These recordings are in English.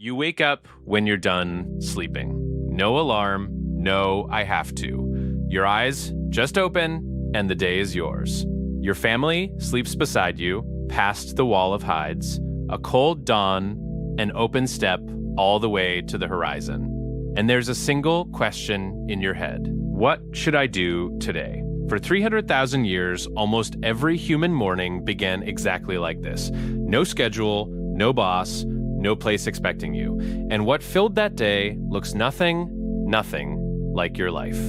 You wake up when you're done sleeping. No alarm, no I have to. Your eyes just open and the day is yours. Your family sleeps beside you, past the wall of hides, a cold dawn, an open step all the way to the horizon. And there's a single question in your head. What should I do today? For 300,000 years, almost every human morning began exactly like this. No schedule, no boss, no place expecting you. And what filled that day looks nothing like your life.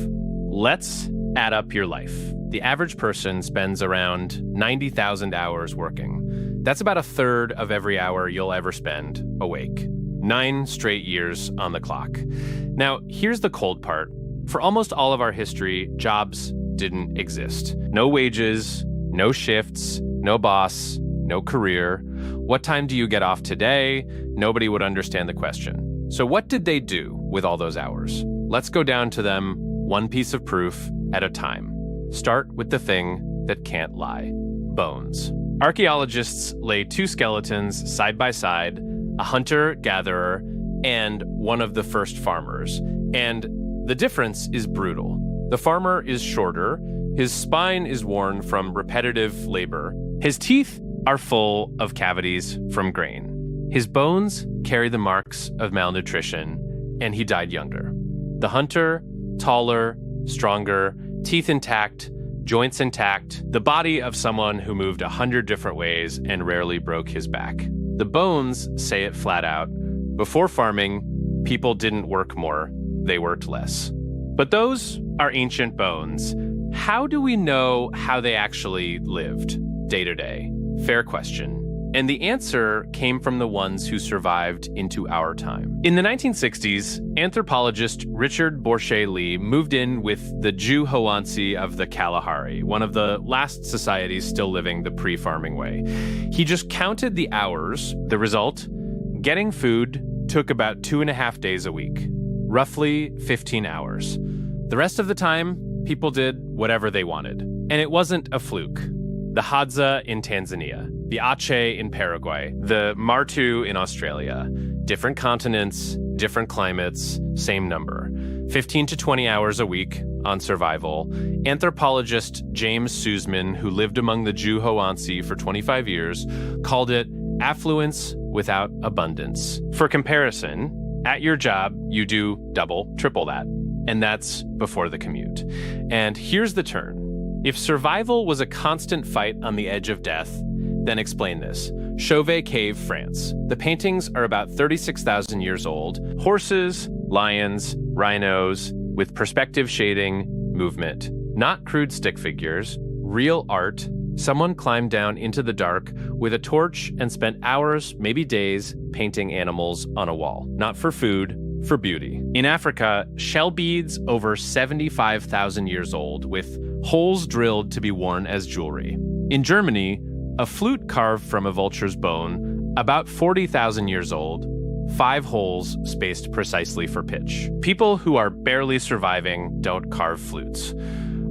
Let's add up your life. The average person spends around 90,000 hours working. That's about a third of every hour you'll ever spend awake. 9 straight years on the clock. Now, here's the cold part. For almost all of our history, jobs didn't exist. No wages, no shifts, no boss, no career. What time do you get off today? Nobody would understand the question. So what did they do with all those hours? Let's go down to them one piece of proof at a time. Start with the thing that can't lie. Bones. Archaeologists lay 2 skeletons side by side, a hunter-gatherer and one of the first farmers. And the difference is brutal. The farmer is shorter, his spine is worn from repetitive labor, his teeth are full of cavities from grain. His bones carry the marks of malnutrition, and he died younger. The hunter, taller, stronger, teeth intact, joints intact, the body of someone who moved 100 different ways and rarely broke his back. The bones say it flat out. Before farming, people didn't work more, they worked less. But those are ancient bones. How do we know how they actually lived day to day? Fair question. And the answer came from the ones who survived into our time. In the 1960s, anthropologist Richard Borshay-Lee moved in with the Jew-Hoansi of the Kalahari, one of the last societies still living the pre-farming way. He just counted the hours. The result? Getting food took about 2.5 days a week, roughly 15 hours. The rest of the time, people did whatever they wanted. And it wasn't a fluke. The Hadza in Tanzania, the Aceh in Paraguay, the Martu in Australia. Different continents, different climates, same number. 15 to 20 hours a week on survival. Anthropologist James Suzman, who lived among the Jew-Hoansi for 25 years, called it affluence without abundance. For comparison, at your job, you do double, triple that. And that's before the commute. And here's the turn. If survival was a constant fight on the edge of death, then explain this. Chauvet Cave, France. The paintings are about 36,000 years old. Horses, lions, rhinos, with perspective shading, movement. Not crude stick figures, real art. Someone climbed down into the dark with a torch and spent hours, maybe days, painting animals on a wall. Not for food, for beauty. In Africa, shell beads over 75,000 years old, with holes drilled to be worn as jewelry. In Germany, a flute carved from a vulture's bone, about 40,000 years old, 5 holes spaced precisely for pitch. People who are barely surviving don't carve flutes.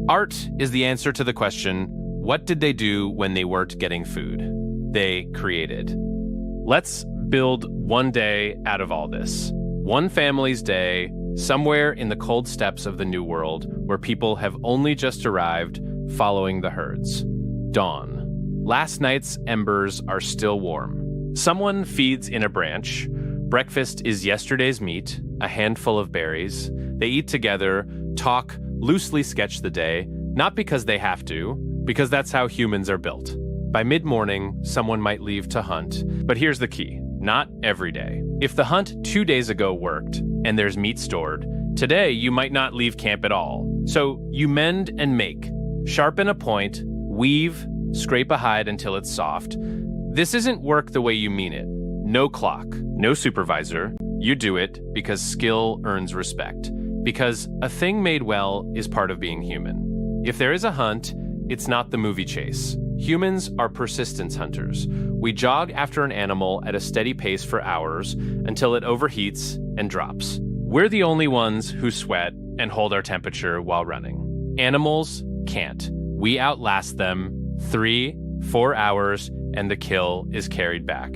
Art is the answer to the question, what did they do when they weren't getting food? They created. Let's build one day out of all this. One family's day, somewhere in the cold steppes of the New World, where people have only just arrived, following the herds. Dawn. Last night's embers are still warm. Someone feeds in a branch. Breakfast is yesterday's meat, a handful of berries. They eat together, talk, loosely sketch the day, not because they have to, because that's how humans are built. By mid-morning, someone might leave to hunt. But here's the key. Not every day. If the hunt 2 days ago worked, and there's meat stored, today you might not leave camp at all. So you mend and make. Sharpen a point, weave, scrape a hide until it's soft. This isn't work the way you mean it. No clock, no supervisor. You do it because skill earns respect. Because a thing made well is part of being human. If there is a hunt, it's not the movie chase. Humans are persistence hunters. We jog after an animal at a steady pace for hours until it overheats and drops. We're the only ones who sweat and hold our temperature while running. Animals can't. We outlast them 3-4 hours and the kill is carried back.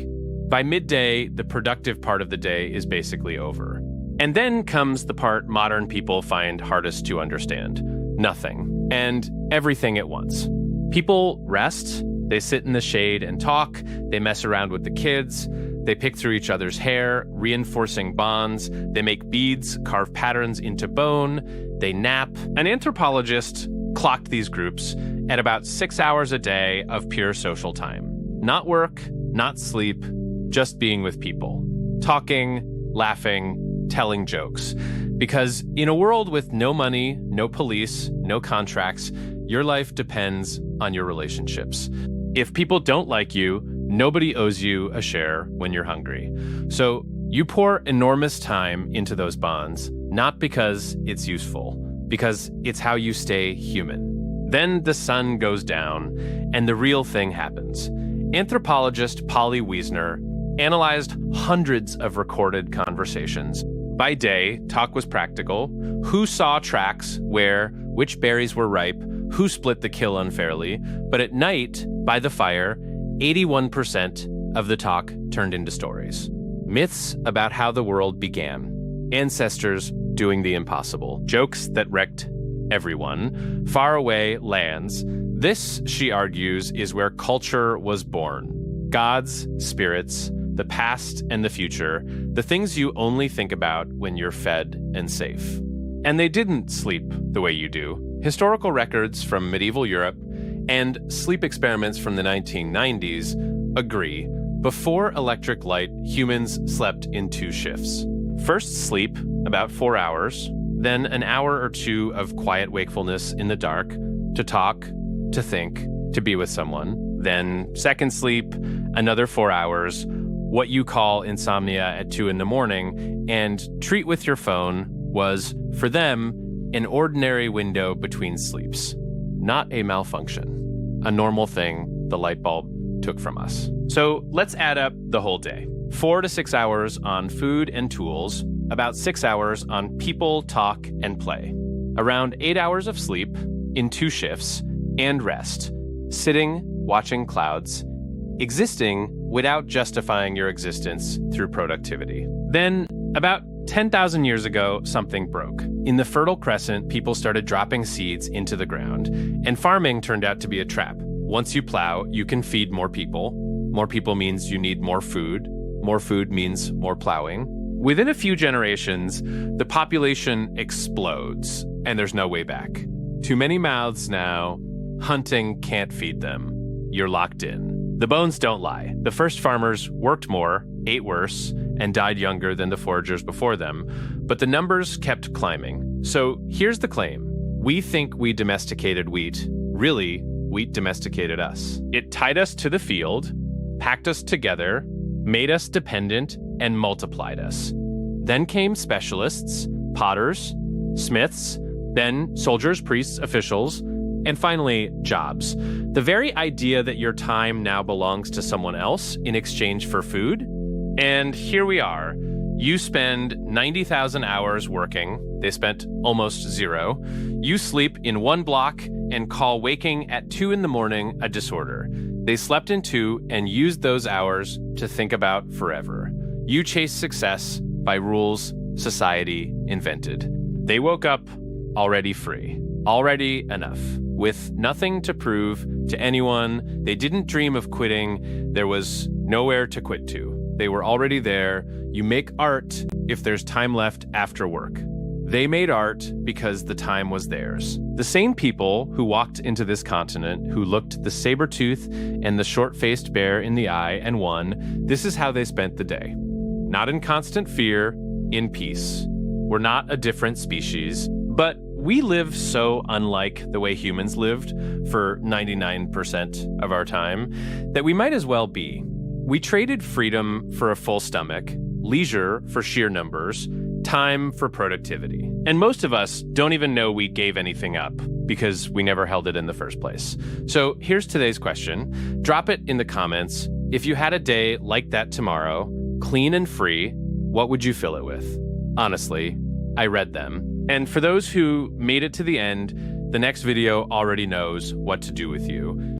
By midday, the productive part of the day is basically over. And then comes the part modern people find hardest to understand. Nothing. And everything at once. People rest, they sit in the shade and talk, they mess around with the kids, they pick through each other's hair, reinforcing bonds, they make beads, carve patterns into bone, they nap. An anthropologist clocked these groups at about 6 hours a day of pure social time. Not work, not sleep, just being with people. Talking, laughing, telling jokes. Because in a world with no money, no police, no contracts, your life depends on your relationships. If people don't like you, nobody owes you a share when you're hungry. So you pour enormous time into those bonds, not because it's useful, because it's how you stay human. Then the sun goes down, and the real thing happens. Anthropologist Polly Wiesner analyzed hundreds of recorded conversations. By day, talk was practical. Who saw tracks, where, which berries were ripe, who split the kill unfairly. But at night, by the fire, 81% of the talk turned into stories. Myths about how the world began. Ancestors doing the impossible. Jokes that wrecked everyone. Faraway lands. This, she argues, is where culture was born. Gods, spirits, the past and the future, the things you only think about when you're fed and safe. And they didn't sleep the way you do. Historical records from medieval Europe and sleep experiments from the 1990s agree. Before electric light, humans slept in 2 shifts. First sleep, about 4 hours, then an hour or 2 of quiet wakefulness in the dark, to talk, to think, to be with someone. Then second sleep, another 4 hours, what you call insomnia at 2 a.m, and treat with your phone was, for them, an ordinary window between sleeps. Not a malfunction. A normal thing the light bulb took from us. So let's add up the whole day. 4 to 6 hours on food and tools, about 6 hours on people, talk, and play. Around 8 hours of sleep in 2 shifts, and rest. Sitting, watching clouds, existing without justifying your existence through productivity. Then, about 10,000 years ago, something broke. In the Fertile Crescent, people started dropping seeds into the ground, and farming turned out to be a trap. Once you plow, you can feed more people. More people means you need more food. More food means more plowing. Within a few generations, the population explodes, and there's no way back. Too many mouths now. Hunting can't feed them. You're locked in. The bones don't lie. The first farmers worked more, ate worse, and died younger than the foragers before them, but the numbers kept climbing. So here's the claim. We think we domesticated wheat. Really, wheat domesticated us. It tied us to the field, packed us together, made us dependent, and multiplied us. Then came specialists, potters, smiths, then soldiers, priests, officials, and finally, jobs. The very idea that your time now belongs to someone else in exchange for food. And here we are. You spend 90,000 hours working. They spent almost 0. You sleep in 1 block and call waking at 2 a.m. a disorder. They slept in 2 and used those hours to think about forever. You chase success by rules society invented. They woke up already free, already enough. With nothing to prove to anyone, they didn't dream of quitting. There was nowhere to quit to. They were already there. You make art if there's time left after work. They made art because the time was theirs. The same people who walked into this continent, who looked the saber-tooth and the short-faced bear in the eye and won, this is how they spent the day. Not in constant fear, in peace. We're not a different species, but we live so unlike the way humans lived for 99% of our time that we might as well be. We traded freedom for a full stomach, leisure for sheer numbers, time for productivity. And most of us don't even know we gave anything up because we never held it in the first place. So here's today's question. Drop it in the comments. If you had a day like that tomorrow, clean and free, what would you fill it with? Honestly, I read them. And for those who made it to the end, the next video already knows what to do with you.